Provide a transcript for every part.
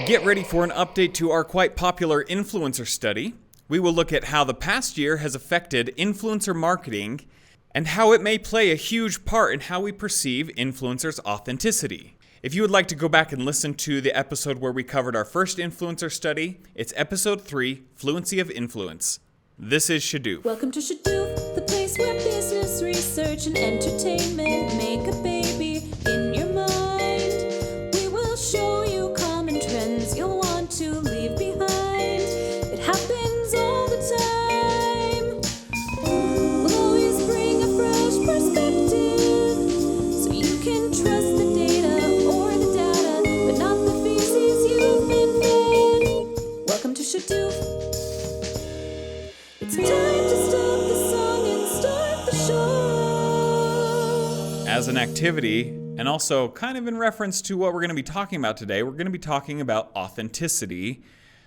Get ready for an update to our quite popular influencer study. We will look at how the past year has affected influencer marketing and how it may play a huge part in how we perceive influencers' authenticity. If you would like to go back and listen to the episode where we covered our first influencer study, it's episode 3, Fluency of Influence. This is Shadûf. Welcome to Shadûf, the place where business, research, and entertainment make a baby in your mind. We will show you common trends you'll want to leave behind. It happens all the time. We'll always bring a fresh perspective, so you can trust the data or the data, but not the feces you've been fed. Welcome to Shadûf. It's time to stop the song and start the show. As an activity, and also kind of in reference to what we're going to be talking about today, we're going to be talking about authenticity.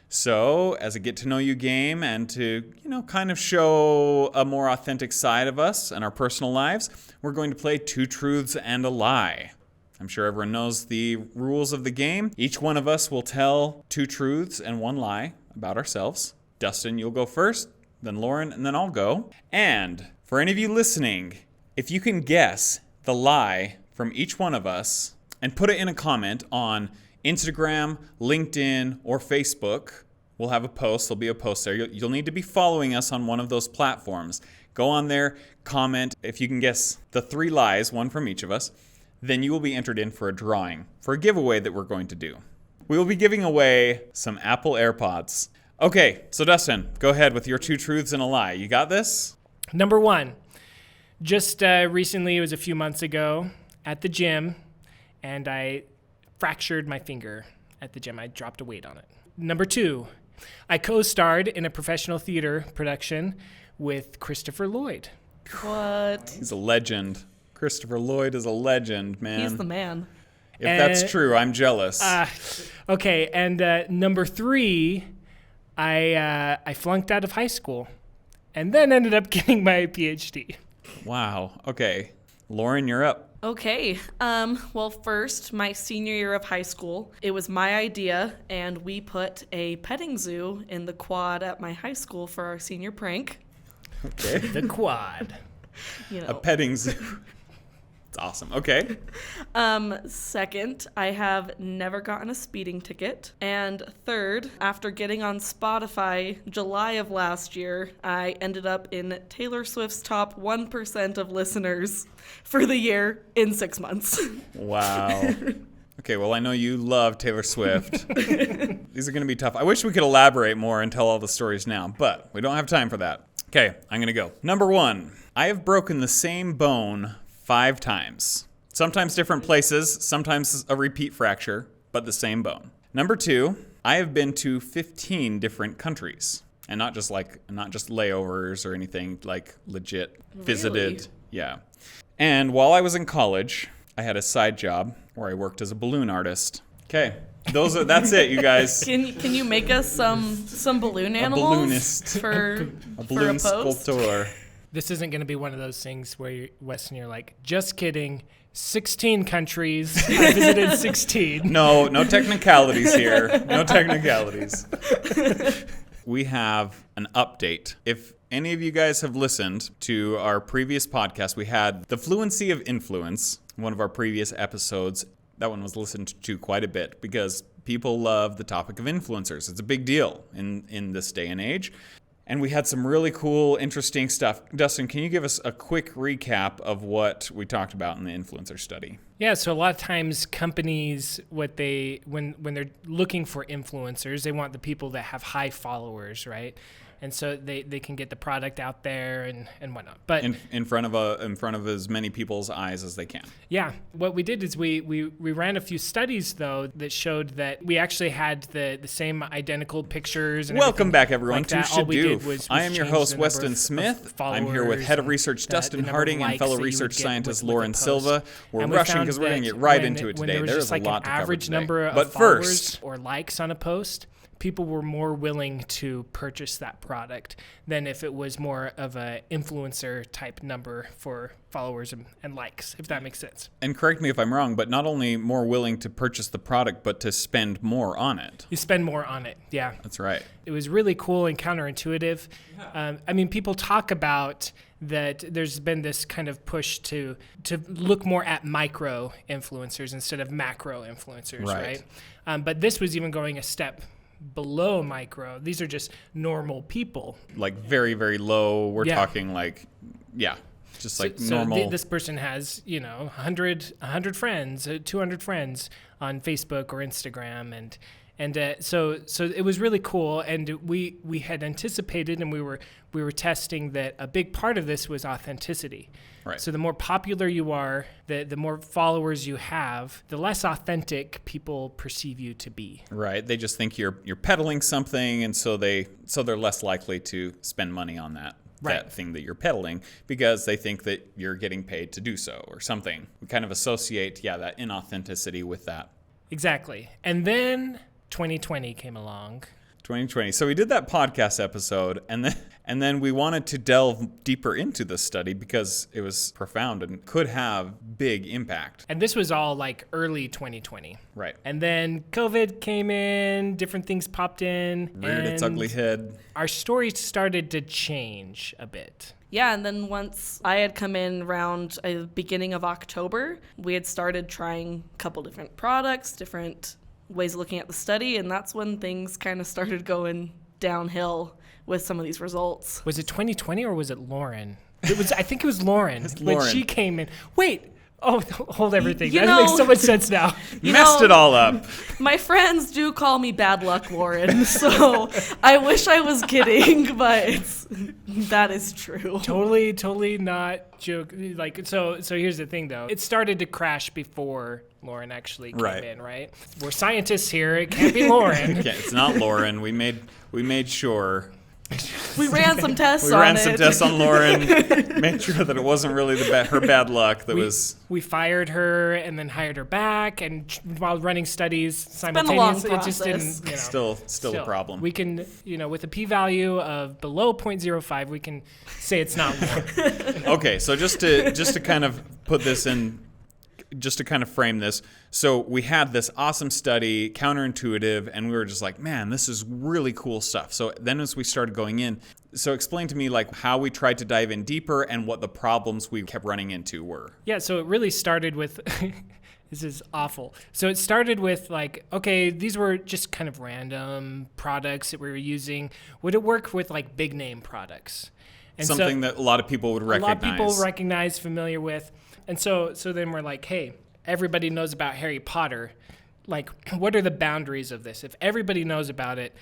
So, as a get-to-know-you game and to, kind of show a more authentic side of us and our personal lives, we're going to play 2 truths and a lie. I'm sure everyone knows the rules of the game. Each one of us will tell 2 truths and 1 lie about ourselves. Dustin, you'll go first. Then Lauren, and then I'll go. And for any of you listening, if you can guess the lie from each one of us and put it in a comment on Instagram, LinkedIn, or Facebook, we'll have a post. There'll be a post there. You'll need to be following us on one of those platforms. Go on there, comment. If you can guess the 3 lies, one from each of us, then you will be entered in for a drawing, for a giveaway that we're going to do. We will be giving away some Apple AirPods. Okay, so Dustin, go ahead with your 2 truths and a lie. You got this? Number 1, just recently, it was a few months ago, at the gym, and I fractured my finger at the gym. I dropped a weight on it. Number 2, I co-starred in a professional theater production with Christopher Lloyd. What? He's a legend. Christopher Lloyd is a legend, man. He's the man. If that's true, I'm jealous. Okay, and number 3... I flunked out of high school and then ended up getting my PhD. Wow. Okay. Lauren, you're up. Okay. Well, first, my senior year of high school, it was my idea, and we put a petting zoo in the quad at my high school for our senior prank. Okay. The quad. A petting zoo. It's awesome. Okay. Second, I have never gotten a speeding ticket. And third, after getting on Spotify July of last year, I ended up in Taylor Swift's top 1% of listeners for the year in 6 months. Wow. Okay, well, I know you love Taylor Swift. These are going to be tough. I wish we could elaborate more and tell all the stories now, but we don't have time for that. Okay, I'm going to go. Number 1, I have broken the same bone 5 times. Sometimes different places, sometimes a repeat fracture, but the same bone. Number 2, I have been to 15 different countries. And not just layovers or anything, like legit visited. Really? Yeah. And while I was in college, I had a side job where I worked as a balloon artist. Okay. That's it, you guys. Can you make us some balloon animals? A balloonist. For a balloon a post? sculptor. This isn't going to be one of those things where, Weston, you're like, just kidding. 16 countries. I visited 16. No technicalities here. No technicalities. We have an update. If any of you guys have listened to our previous podcast, we had the Fluency of Influence, one of our previous episodes. That one was listened to quite a bit because people love the topic of influencers. It's a big deal in this day and age. And we had some really cool, interesting stuff. Dustin, can you give us a quick recap of what we talked about in the influencer study? Yeah, so a lot of times companies, when they're looking for influencers, they want the people that have high followers, right? And so they can get the product out there and whatnot. But in front of as many people's eyes as they can. Yeah. What we did is we ran a few studies, though, that showed that we actually had the same identical pictures. And welcome back, everyone, like to that. All we did was I am your host, Weston of Smith. I'm here with Head of Research Dustin Harding and fellow research scientist Lauren Silva. We're rushing because we're going to get right into it today. There is a lot to cover today. Number of but followers first, or likes on a post, people were more willing to purchase that product than if it was more of a influencer type number for followers and likes, if that makes sense. And correct me if I'm wrong, but not only more willing to purchase the product, but to spend more on it. You spend more on it, yeah. That's right. It was really cool and counterintuitive. I mean, people talk about that there's been this kind of push to look more at micro influencers instead of macro influencers, right? But this was even going a step below micro. These are just normal people. Like very, very low. We're talking like, just like normal. So this person has, 100 friends, 200 friends on Facebook or Instagram, and so it was really cool, and we had anticipated, and we were testing that a big part of this was authenticity. Right. So the more popular you are, the more followers you have, the less authentic people perceive you to be. Right. They just think you're peddling something, and so they're less likely to spend money on that thing that you're peddling because they think that you're getting paid to do so or something. We kind of associate that inauthenticity with that. Exactly. And then 2020 came along. 2020. So we did that podcast episode, and then we wanted to delve deeper into this study because it was profound and could have big impact. And this was all like early 2020. Right. And then COVID came in, different things popped in. Reared its ugly head. Our story started to change a bit. Yeah, and then once I had come in around beginning of October, we had started trying a couple different products, different ways of looking at the study, and that's when things kind of started going downhill with some of these results. Was it 2020 or was it Lauren? I think it was Lauren when Lauren. she came in. Wait. Oh, hold everything. You That know- makes so much sense now. Messed it all up. My friends do call me Bad Luck Lauren, so I wish I was kidding, but that is true. Totally not joke. Like so here's the thing though. It started to crash before Lauren actually came in, right? We're scientists here. It can't be Lauren. Okay, it's not Lauren. We made sure. We ran some tests on it. We ran some tests on Lauren, made sure that it wasn't really her bad luck that was... We fired her and then hired her back, and while running studies been a long simultaneously, it just process. didn't, Still a problem. We can, with a p-value of below 0.05, we can say it's not Lauren. Okay, so just to kind of put this in, just to kind of frame this, so we had this awesome study, counterintuitive, and we were just like, man, this is really cool stuff. So then as we started going in, so explain to me like how we tried to dive in deeper and what the problems we kept running into were. Yeah, so it really started with, this is awful. So it started with like, okay, these were just kind of random products that we were using. Would it work with like big name products? And something that a lot of people would recognize. A lot of people recognize, familiar with. And so then we're like, hey, everybody knows about Harry Potter. Like, what are the boundaries of this? If everybody knows about it,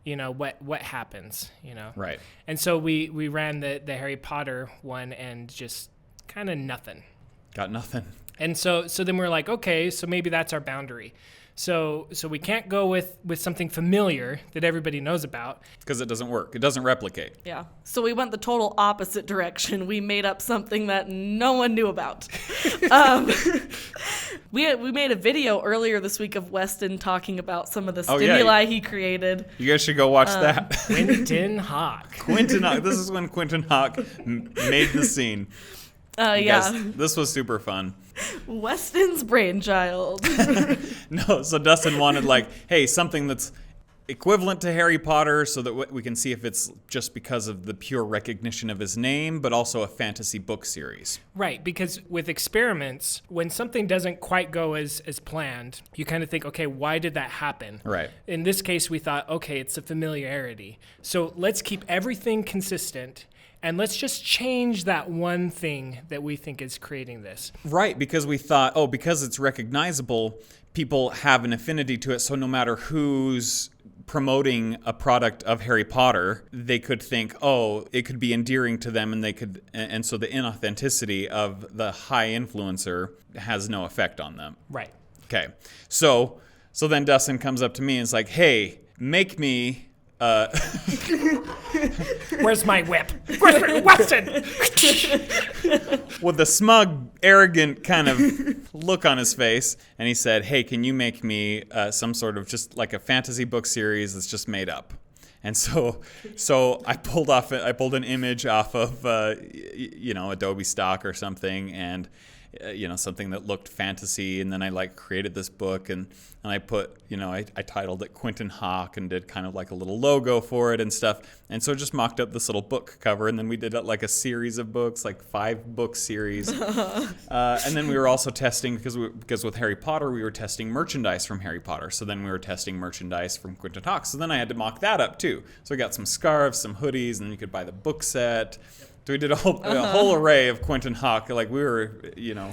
what happens, Right. And so we ran the Harry Potter one and just kind of nothing. Got nothing. And so then we're like, okay, so maybe that's our boundary. So we can't go with something familiar that everybody knows about. Because it doesn't work. It doesn't replicate. Yeah. So we went the total opposite direction. We made up something that no one knew about. We made a video earlier this week of Weston talking about some of the stimuli he created. You guys should go watch that. Quentin Hawk. Quentin Hawk. This is when Quentin Hawk made the scene. Yeah. Guys, this was super fun. Weston's brainchild. No, so Dustin wanted like, hey, something that's equivalent to Harry Potter so that we can see if it's just because of the pure recognition of his name, but also a fantasy book series. Right, because with experiments, when something doesn't quite go as planned, you kind of think, okay, why did that happen? Right. In this case, we thought, okay, it's a familiarity. So let's keep everything consistent. And let's just change that one thing that we think is creating this. Right, because we thought, because it's recognizable, people have an affinity to it, so no matter who's promoting a product of Harry Potter, they could think, it could be endearing to them, and so the inauthenticity of the high influencer has no effect on them. Right. Okay, so then Dustin comes up to me and is like, hey, make me Where's my whip? Where's Weston? with a smug, arrogant kind of look on his face, and he said, "Hey, can you make me some sort of just like a fantasy book series that's just made up?" And so I pulled an image off of Adobe stock or something, and something that looked fantasy, and then I like created this book, and I put, I titled it Quentin Hawk and did kind of like a little logo for it and stuff, and so just mocked up this little book cover, and then we did like a series of books, like 5-book series, and then we were also testing, because with Harry Potter we were testing merchandise from Harry Potter, so then we were testing merchandise from Quentin Hawk, so then I had to mock that up too, so we got some scarves, some hoodies, and then you could buy the book set. So we did a whole array of Quentin Hawk. Like we were,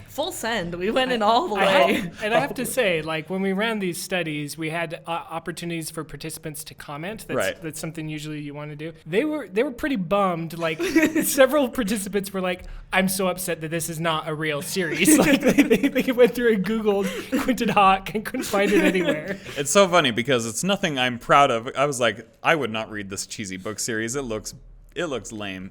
Full send. We went in all the way. And I have to say, like when we ran these studies, we had opportunities for participants to comment. That's something usually you want to do. They were pretty bummed. Like several participants were like, "I'm so upset that this is not a real series." Like they went through and Googled Quentin Hawk and couldn't find it anywhere. It's so funny because it's nothing I'm proud of. I was like, I would not read this cheesy book series. It looks lame.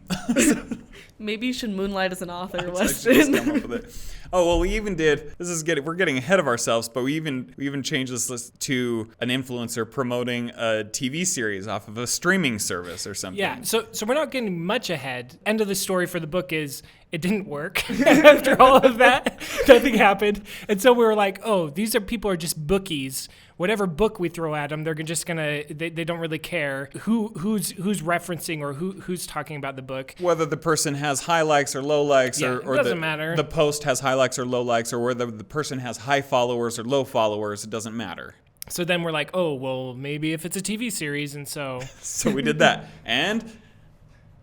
Maybe you should moonlight as an author, Just Weston. come up with it. Oh well, we even did. We're getting ahead of ourselves, but we even changed this list to an influencer promoting a TV series off of a streaming service or something. Yeah. So we're not getting much ahead. End of the story for the book is it didn't work. After all of that, nothing happened, and so we were like, oh, people are just bookies. Whatever book we throw at them, they're just gonna. They don't really care who's referencing or who's talking about the book. Whether the person has high likes or low likes, or it doesn't matter. The post has high likes or low likes, or whether the person has high followers or low followers, it doesn't matter. So then we're like, oh, well, maybe if it's a TV series, and so. So we did that, and.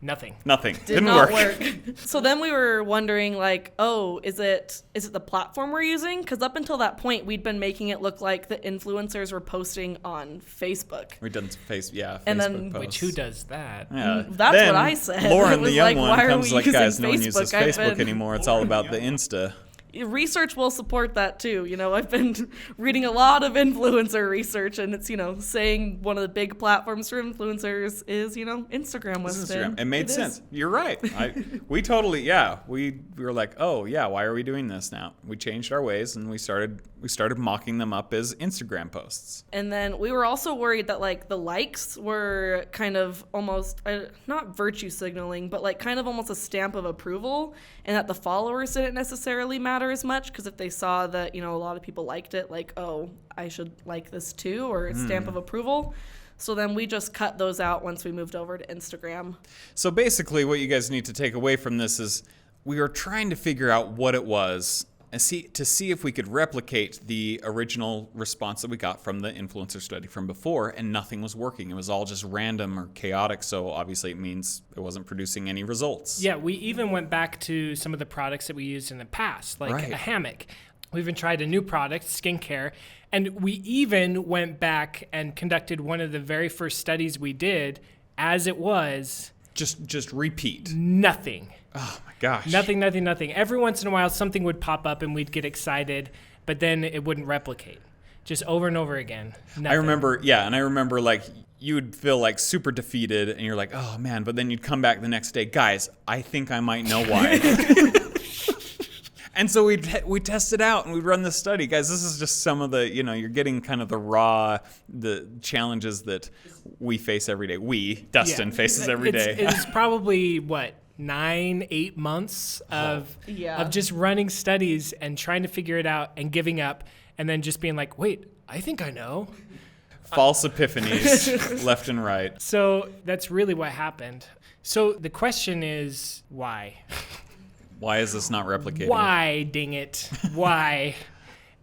Nothing. Didn't not work. So then we were wondering, like, oh, is it the platform we're using? Because up until that point, we'd been making it look like the influencers were posting on Facebook. We've done Facebook And then- Facebook posts. Which who does that? Yeah. That's Then what I said. Lauren, It was the young like, one, why are comes we like, using guys, no one uses Facebook? I've Facebook been- anymore. It's all about the Insta. Research will support that too. I've been reading a lot of influencer research, and it's saying one of the big platforms for influencers is Instagram. Weston. It made is. sense. You're right. We totally, we were like, oh yeah, why are we doing this now? We changed our ways and we started mocking them up as Instagram posts. And then we were also worried that like the likes were kind of almost not virtue signaling, but like kind of almost a stamp of approval, and that the followers didn't necessarily matter as much, because if they saw that a lot of people liked it, like, oh, I should like this too, or a stamp of approval. So then we just cut those out once we moved over to Instagram. So basically what you guys need to take away from this is we were trying to figure out what it was and see if we could replicate the original response that we got from the influencer study from before, and nothing was working. It was all just random or chaotic, so obviously it means it wasn't producing any results. Yeah, we even went back to some of the products that we used in the past, like a hammock. We even tried a new product, skincare, and we even went back and conducted one of the very first studies we did as it was. Just repeat. Nothing. Oh my gosh. Nothing. Every once in a while, something would pop up and we'd get excited, but then it wouldn't replicate. Just over and over again. Nothing. I remember like you would feel like super defeated and you're like, oh man, but then you'd come back the next day, guys, I think I might know why. And so we test it out and we'd run this study. Guys, this is just some of the, you're getting kind of the challenges that we face every day. Dustin faces every day. It's probably, 9-8 months of just running studies and trying to figure it out and giving up and then just being like, wait, I think I know. False epiphanies left and right. So that's really what happened. So the question is, why? Why is this not replicated? Why, dang it? Why?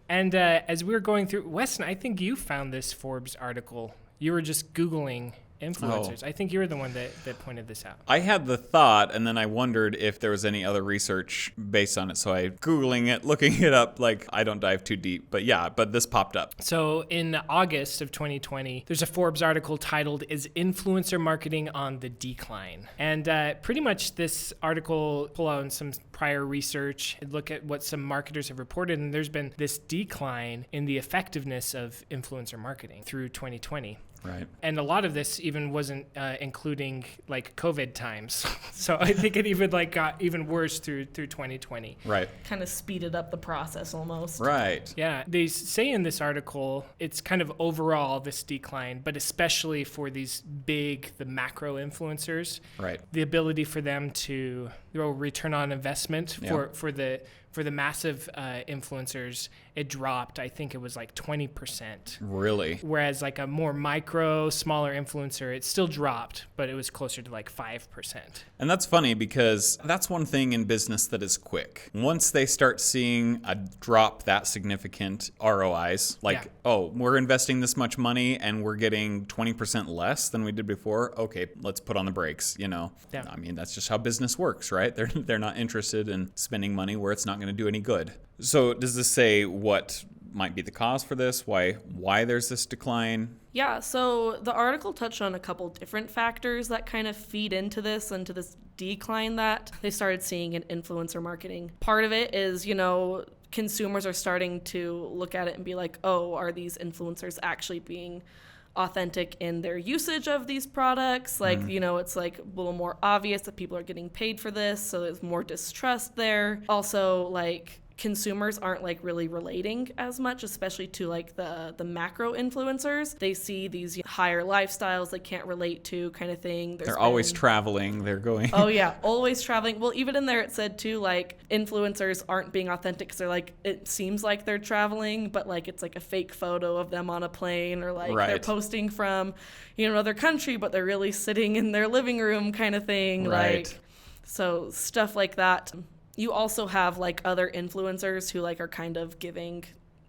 And as we were going through, Weston, I think you found this Forbes article. You were just Googling influencers. I think you were the one that pointed this out. I had the thought, and then I wondered if there was any other research based on it. So I Googling it, looking it up, like I don't dive too deep. But this popped up. So in August of 2020, there's a Forbes article titled, "Is Influencer Marketing on the Decline?" And pretty much this article pull out some prior research and look at what some marketers have reported, and there's been this decline in the effectiveness of influencer marketing through 2020. Right. And a lot of this even wasn't including like COVID times. So I think it even like got even worse through 2020. Right. Kind of speeded up the process almost. Right. Yeah, they say in this article, it's kind of overall this decline, but especially for these the macro influencers, Right. the ability for them to return on investment Yeah. for the massive influencers, it dropped. I think it was like 20%. Really? Whereas like a more micro, smaller influencer, it still dropped, but it was closer to like 5%. And that's funny because that's one thing in business that is quick. Once they start seeing a drop that significant ROIs, like, Yeah. oh, we're investing this much money and we're getting 20% less than we did before. Okay, let's put on the brakes, you know. Yeah. I mean, that's just how business works, right? They're not interested in spending money where it's not going to do any good. So does this say what might be the cause for this? Why there's this decline? Yeah, so the article touched on a couple different factors that kind of feed into this decline that they started seeing in influencer marketing. Part of it is, consumers are starting to look at it and be like, oh, are these influencers actually being authentic in their usage of these products? Like, it's like a little more obvious that people are getting paid for this, so there's more distrust there. Also, like, consumers aren't like really relating as much, especially to like the macro influencers. They see these higher lifestyles they can't relate to, kind of thing. They're always traveling. They're going. Oh yeah, always traveling. Well, even in there it said too, like, influencers aren't being authentic because they're like, it seems like they're traveling, but like it's like a fake photo of them on a plane, or like they're posting from another country, but they're really sitting in their living room, kind of thing. Right. Like, so stuff like that. You also have like other influencers who like are kind of giving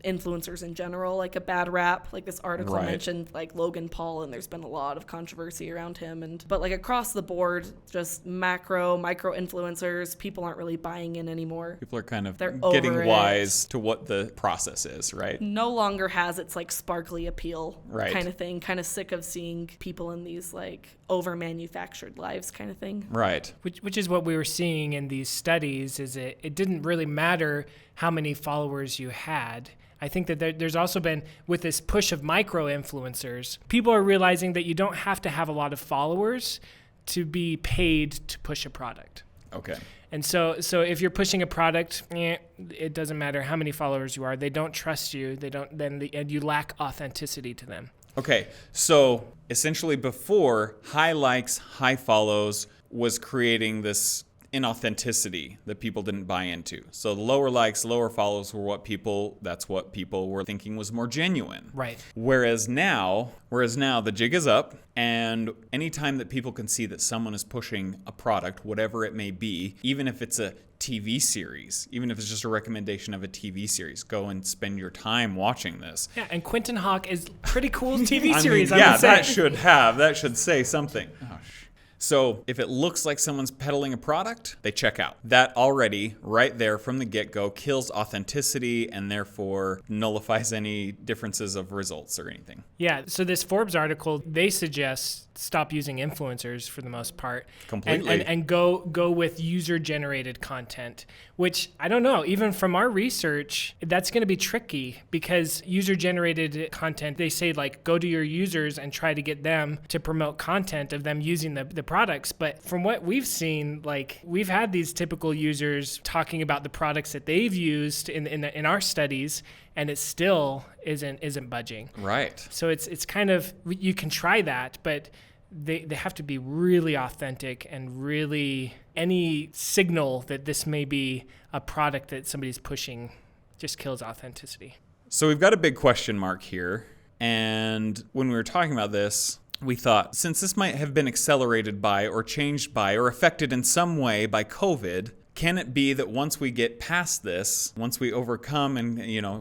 influencers in general like a bad rap. Like this article mentioned like Logan Paul, and there's been a lot of controversy around him, but like across the board, just micro influencers, people aren't really buying in anymore. People are kind of They're getting over wise to what the process is, right? No longer has its like sparkly appeal, Right. kind of thing. Kind of sick of seeing people in these like over manufactured lives, kind of thing. Right. Which is what we were seeing in these studies, is it didn't really matter how many followers you had. I think that there's also been, with this push of micro influencers, people are realizing that you don't have to have a lot of followers to be paid to push a product. Okay. And so if you're pushing a product, it doesn't matter how many followers you are. They don't trust you. And you lack authenticity to them. Okay. So essentially before, high likes, high follows was creating this inauthenticity that people didn't buy into. So the lower likes, lower follows were that's what people were thinking was more genuine. Right. Whereas now the jig is up, and anytime that people can see that someone is pushing a product, whatever it may be, even if it's a TV series, even if it's just a recommendation of a TV series, go and spend your time watching this. Yeah, and Quentin Hawk is pretty cool TV I series. mean, yeah, would say. that should say something. So if it looks like someone's peddling a product, they check out. That already, right there from the get-go, kills authenticity and therefore nullifies any differences of results or anything. Yeah, so this Forbes article, they suggest stop using influencers for the most part. Completely. And go with user-generated content, which, I don't know, even from our research, that's going to be tricky, because user-generated content, they say, like, go to your users and try to get them to promote content of them using the products. But from what we've seen, like, we've had these typical users talking about the products that they've used in our studies, and it still isn't budging. Right. So it's kind of, you can try that, but they have to be really authentic, and really any signal that this may be a product that somebody's pushing just kills authenticity. So we've got a big question mark here. And when we were talking about this, we thought, since this might have been accelerated by or changed by or affected in some way by COVID, can it be that once we get past this, once we overcome and,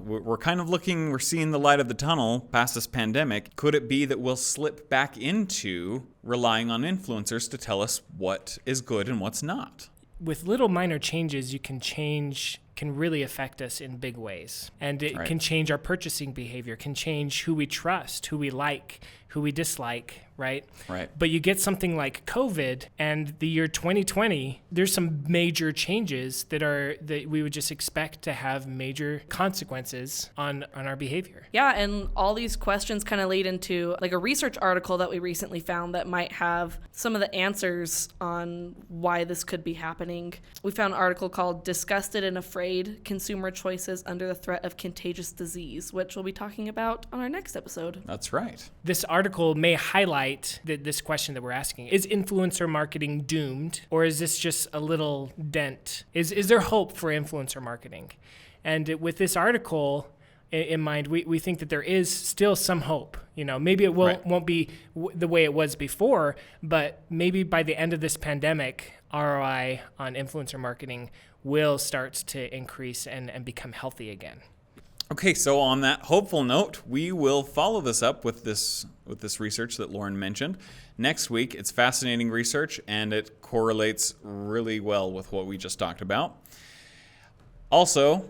we're kind of we're seeing the light of the tunnel past this pandemic, could it be that we'll slip back into relying on influencers to tell us what is good and what's not? With little minor changes, you can change can really affect us in big ways. And it Right. can change our purchasing behavior, can change who we trust, who we like, who we dislike, right? Right. But you get something like COVID and the year 2020, there's some major changes that we would just expect to have major consequences on our behavior. Yeah, and all these questions kind of lead into like a research article that we recently found that might have some of the answers on why this could be happening. We found an article called Disgusted and Afraid: Consumer Choices Under the Threat of Contagious Disease, which we'll be talking about on our next episode. That's right. This article may highlight this question that we're asking. Is influencer marketing doomed, or is this just a little dent? Is there hope for influencer marketing? And with this article in mind, we think that there is still some hope. Maybe it won't be the way it was before, but maybe by the end of this pandemic, ROI on influencer marketing will start to increase and become healthy again. Okay, so on that hopeful note, we will follow this up with this research that Lauren mentioned. Next week, it's fascinating research, and it correlates really well with what we just talked about. Also,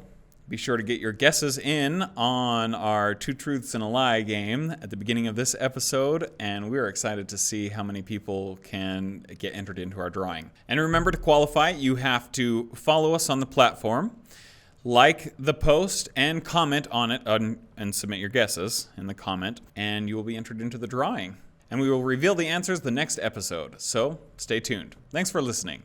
be sure to get your guesses in on our Two Truths and a Lie game at the beginning of this episode, and we're excited to see how many people can get entered into our drawing. And remember, to qualify, you have to follow us on the platform, like the post, and comment on it, and submit your guesses in the comment, and you will be entered into the drawing. And we will reveal the answers the next episode, so stay tuned. Thanks for listening.